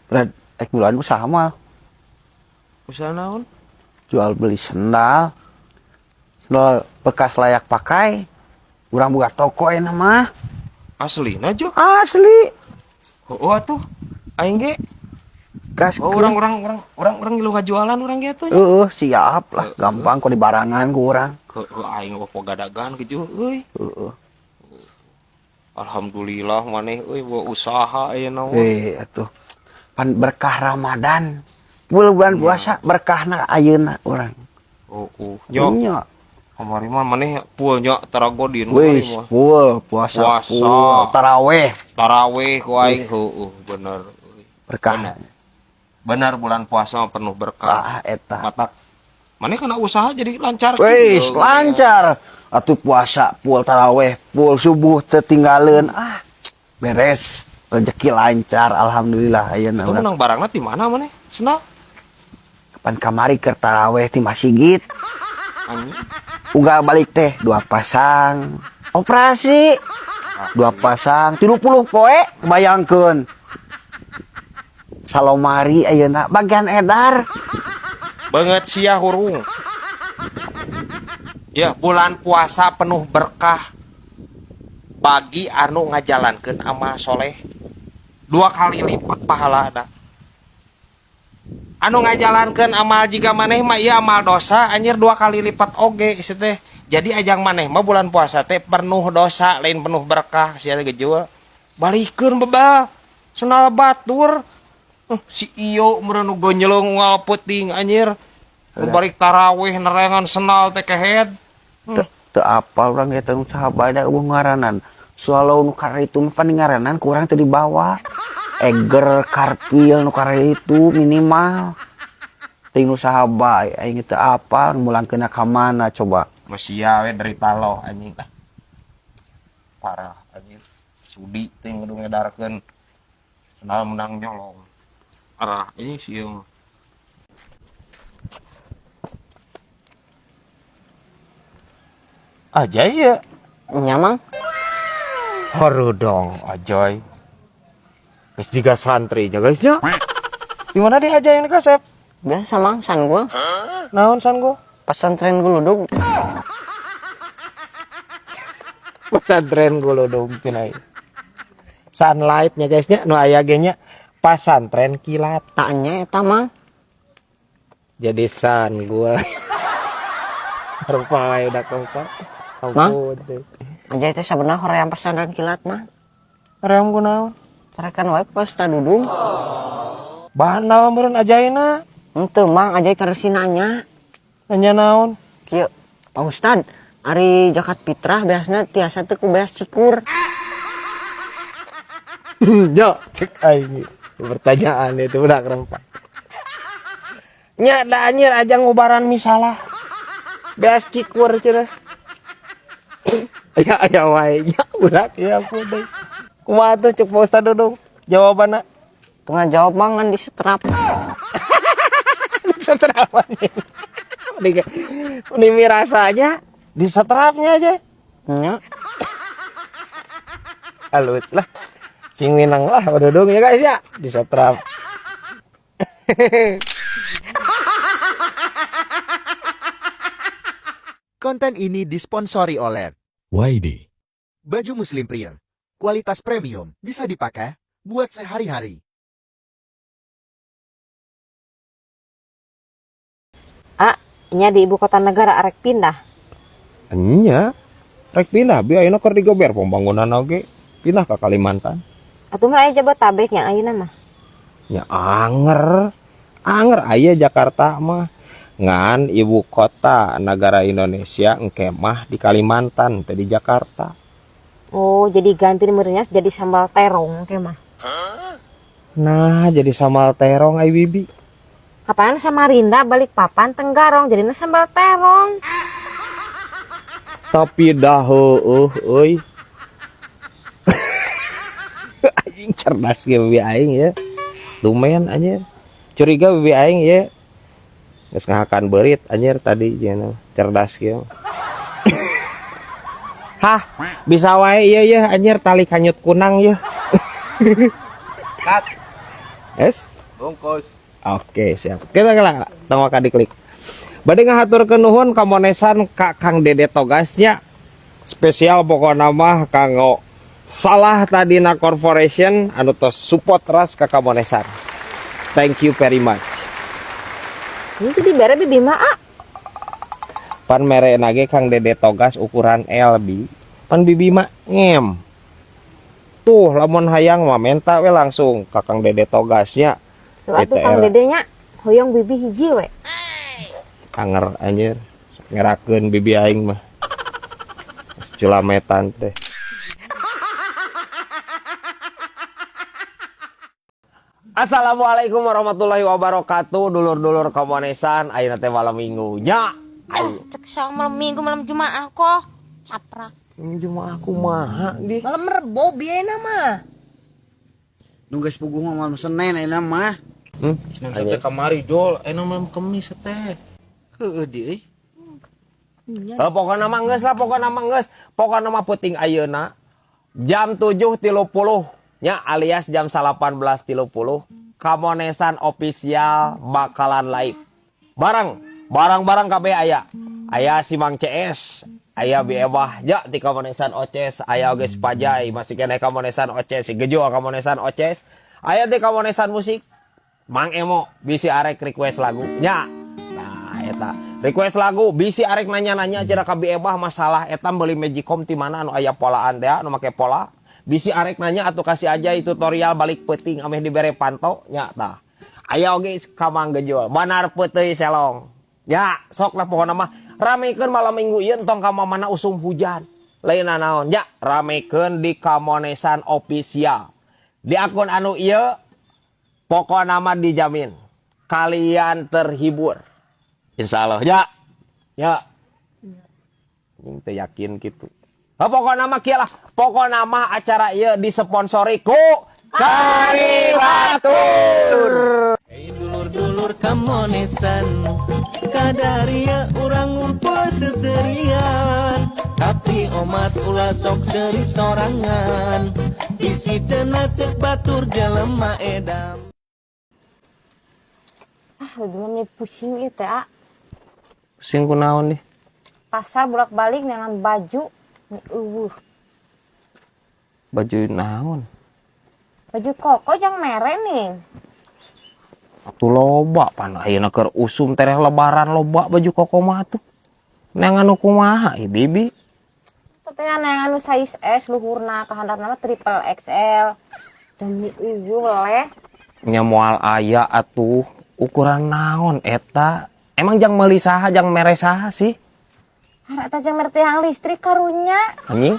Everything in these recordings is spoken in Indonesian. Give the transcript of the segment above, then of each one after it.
Berat bulan usaha mah Usaha naon? jual beli sendal bekas layak pakai. Urang buka toko enak mah. Aslina Jo. Asli. Oh atuh. Aing ge. Gas. Oh orang ngilu ngajualan urang ge atuh. Siap lah. Gampang kok di barangan ku urang. Aing opo gadagan gitu euy. Alhamdulillah maneh euy bawa usaha aya naon. Atuh. Pan berkah Ramadan. Bulan puasa berkahna ayeuna urang. Nya. Kamari mah maneh pul nya taragodin Wis, pul puasa. Tarawih ku aing bener. Berkah. Bener bulan puasa penuh berkah. Eta. Matak. Maneh kena usaha jadi lancar. Wis, lancar. Atuh puasa, pul tarawih, pul subuh tertinggalin. Beres. Rezeki lancar, alhamdulillah ayeuna. Itu menang barangna di mana maneh? Senang. Kapan kamari keur tarawih ti Masjid. Uga balik teh 2 pasang. Operasi 2 pasang 30 poe bayangkeun. Salomari ayeuna bagian edar. Banget sia hurung. Ya, bulan puasa penuh berkah. Bagi anu ngajalankeun amal soleh 2 kali lipat pahala ada. Anu ngajalankeun amal jika maneh mah ieu amal dosa anjir 2 kali lipat oge teh. Jadi ajang maneh mah bulan puasa teh penuh dosa lain penuh berkah sia gejeul. Balikeun bebal. Senal batur. Si iyo meureun gonjelong wal peuting anjir. Balik tarawih nerengan senal teh kehead. Teu apal urang eta nu sahabada ngaranan. Soalo nu kareutu mah paningaranan kurang teu dibawa. Eger karpil nu kareutu minimal. Ting nu sahabat aing teu apal mulangkeun ka mana coba. Masia we derita loh anjing tah. Parah anjing. Sudi teh kudu ngedarkeun. Senal menang nyolong. Arah ini sieun. Aja ya. Nyamang. Haru dong, ajoy. Geus jiga santri aja guys ya. Di mana dia aja yang kasep? Biasa mang san gua. Naon san gua? Pesantren Guludug. Pesantren Guludug cenah. Sunlight nya guys nya nu aya ge nya pasantren kilat. Tanya eta mang. Jadi san gua. Rupa wae udah kompak. Mang. Aja itu sebenarnya hoream pesantren kilat mah. Hoream kunaon? Tarekan wae pas tadudung. Bahan naon meureun ajaina? Henteu mang aja karesi nanya. Nanya naon? Kieu, Pak Ustad, ari zakat fitrah biasana tiasa teu ku beas cikur. Yo, cek aing. Pertanyaan itu udah kerempak. Nya da anjir aja ngubaran misalah. Beas cikur cenah. Aya wae nya udah ya ampun deui. Kumaha tuh cek Pak Ustad dudung? Jawabanna. Tengah jawab mang ngan disetrap. Setrapan. Ini mirasanya disetrapnya aja. Nya. Halus lah. Sing minang lah dudung ya guys ya, disetrap. Konten ini disponsori oleh YD. Baju Muslim Pria. Kualitas premium, bisa dipakai buat sehari-hari. Nya di ibu kota negara arek pindah. Nya, rek pindah bi ayeuna keur digober pembangunan oge. Pindah ke Kalimantan. Atuh mah aya Jabotabek nya ayeuna mah. Ya anger aya Jakarta mah. Ngan ibu kota negara Indonesia engke mah di Kalimantan teh di Jakarta. Oh, jadi ganti meureunnya jadi sambal terong teh mah. Nah, jadi sambal terong ai bibi. Kapan Samarinda balik papan Tenggarong jadinya sambal terong. Tapi dah euy. Anjing cerdas ge bibi aing ya. Lumayan anjir. Curiga bibi aing ya. Geus ngahakan beurit anjir tadi cenah. Cerdas ge. Hah, bisa wae ieu ya anjir tali kanyut kunang ya. Kat. Es. Bungkus. Oke, siap. Kita ngelak, tong ka diklik. Bade ngahaturkeun nuhun kamonesan ka Kang Dede Togasnya. Spesial pokona mah kanggo salah tadina corporation anu tos support ras ka kamonesan. Thank you very much. Ini tuh dibere bibi mah ah. Pan mere nage Kang Dede Togas ukuran LB. Pan bibi mah ngem. Tuh lamun hayang mah menta we langsung ka Kang Dede Togasnya. Tuh atuh Kang Dedenya hoyong bibi hiji we. Anger anjir ngerakeun bibi aing mah. Culametan teh. Assalamualaikum warahmatullahi wabarakatuh. Dulur-dulur komonesan, ayeuna teh malam Minggu nya. Cek sang malam Minggu malam Jumaah kok. Caprak. Jumaah kumaha di? Malam Rebo biyeuna mah. Nu geus puguh mah malam Senin ayeuna mah. Senin teh kamari Jol, eno malam Kamis teh. Heueuh di euy. Pokokna mah geus lah, pokokna mah geus. Pokokna mah peuting ayeuna jam 7.30 nya alias jam 18.30 Kamonesan official bakalan live. Barang kabeh aya. Aya si Mang CS, aya Biebah ja di Kamonesan Oces, aya oge Pajai, masih kena Kamonesan Oces, si Gejo Kamonesan Oces. Aya di Kamonesan musik Mang Emo bisi arek request lagu nya. Nah eta request lagu bisi arek nanya-nanya cenah ka Biebah masalah eta beli Magicom ti mana anu aya polaan teh anu make pola. Bisi arek nanya atau kasih aja tutorial balik peting ameh dibere panto nya tah. Aya oge ka Mang Gejo banar peuteuy selong. Ya, sok lah pokoknya mah ramekeun malam Minggu ieu entong ka mana usum hujan. Lain naon ya, ramekeun di Kamonesan official. Di akun anu ieu pokoknya mah dijamin kalian terhibur. Insyaallah ya. Ya. Teu yakin gitu. Pokoknya mah kieu lah. Pokoknya mah acara ieu disponsori ku Karibatur. Hey dulur-dulur Kamonesan, kadaria urang ngumpul seserian, tapi omat ulah sok seri sorangan, bisi cenah cek batur jelema edam. Lebih mah pusing ieu teh ah. Pusing kunaon nih? Pasar bolak-balik dengan baju. Baju naon? Baju koko jang mere nih. Atuh loba pan ayeuna keur usum tereh lebaran loba baju koko mah tuh. Nang anu kumaha ieu bibi? Teh yang anu size S luhurna kahandapna mah triple XL. Demi leh. Nya moal aya atuh ukuran naon eta? Emang jang meuli saha jang mere saha sih? Harap tajang merti yang listrik karunya. Anjing?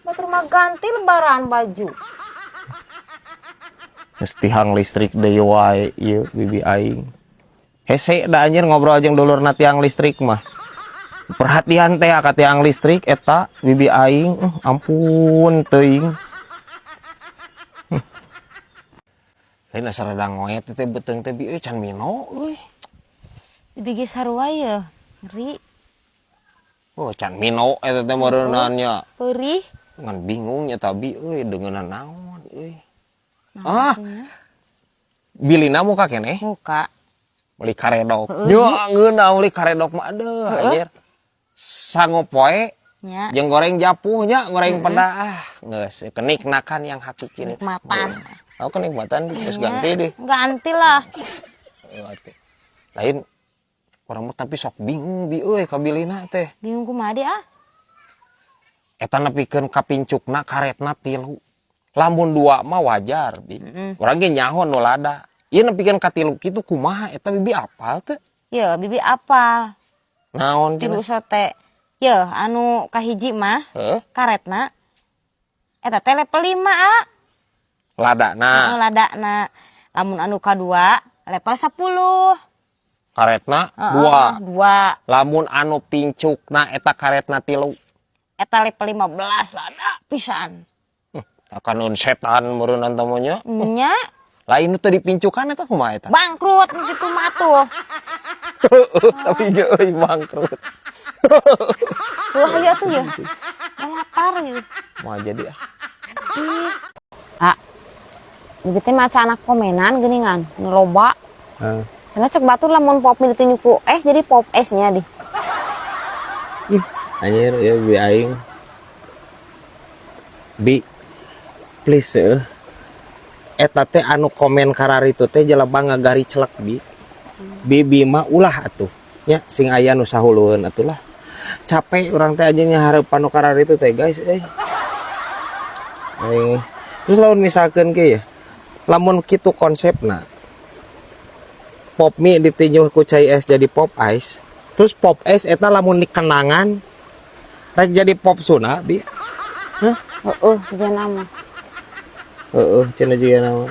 Batur mah ganti lebaran baju. Mesti hang listrik deui wae ieu bibi aing. Hese da anjir ngobrol jeung dulurna tiang listrik mah. Perhatian teh ka tiang listrik eta bibi aing, ampun teuing. Lain sarada ngoet teh beuteung teh bi euy can mino euy. Bibi ge sarua ye. Ngeri. Oh can mino eta teh meureunnan nya. Perih. Ngan bingungnya tapi euy deungeunna naon euy. Ah. Bilina muka keneh. Muka. Meuli karedok. Ya ngeunah meuli karedok mah adeuh anjir. Sanggup poe Nya. jeung goreng japuh nya, goreng peda geus kenikmatan yang hakiki. Nikmatan. Oh kenikmatan geus ganti deh. Ganti lah. Lain orang mah tapi sok bingung bi euy ka bilina teh. Bingung kumaha dia ah? Eta nepikeun kapincukna karetna 3. Lamun 2 mah wajar bi. Urang ge nyahon nu lada. Ieu nepikeun ka 3 kitu kumaha eta bibi apal teh? Ye, bibi apa? Naon Tilu cenah? sote. Ye, anu kahiji mah Heuh? karetna. Eta teh level 5 ah. Ladana. Ladakna. Lamun anu kadua level 10. Karetna 2. 2. Lamun anu pincukna eta karetna 3. Eta level 15 lada pisan. Akan setan meureunnan teh nya. Nya Lain teu dipincukan eta kumaha eta? bangkrut gitu mah tuh. Tapi je euy bangkrut. Wah ya tuh ya. Lapar gitu. Mau jadi ah. Ah. begitu maca anak komenan geningan ngeloba. Karena cek batur lamun pop mie ditinjuku jadi pop esnya di. Anjir ya bi aing. Bi please eta teh anu komen kararitu teh jelema ngagari celek bi. Bibi mah ulah atuh. Nya sing aya nu sahulueun atuh lah. Capek orang teh aja nyaharep anu kararitu teh guys Aing. Terus lamun misalkeun ke ya. Lamun kitu konsepna. Pop mie ditinjuh ku cai es jadi pop ice. Terus pop es eta lamun dikenangan rek jadi pop suna bi. Dia nama. Cenah juga nama.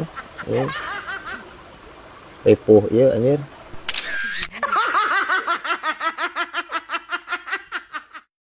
Ripuh ieu anjir.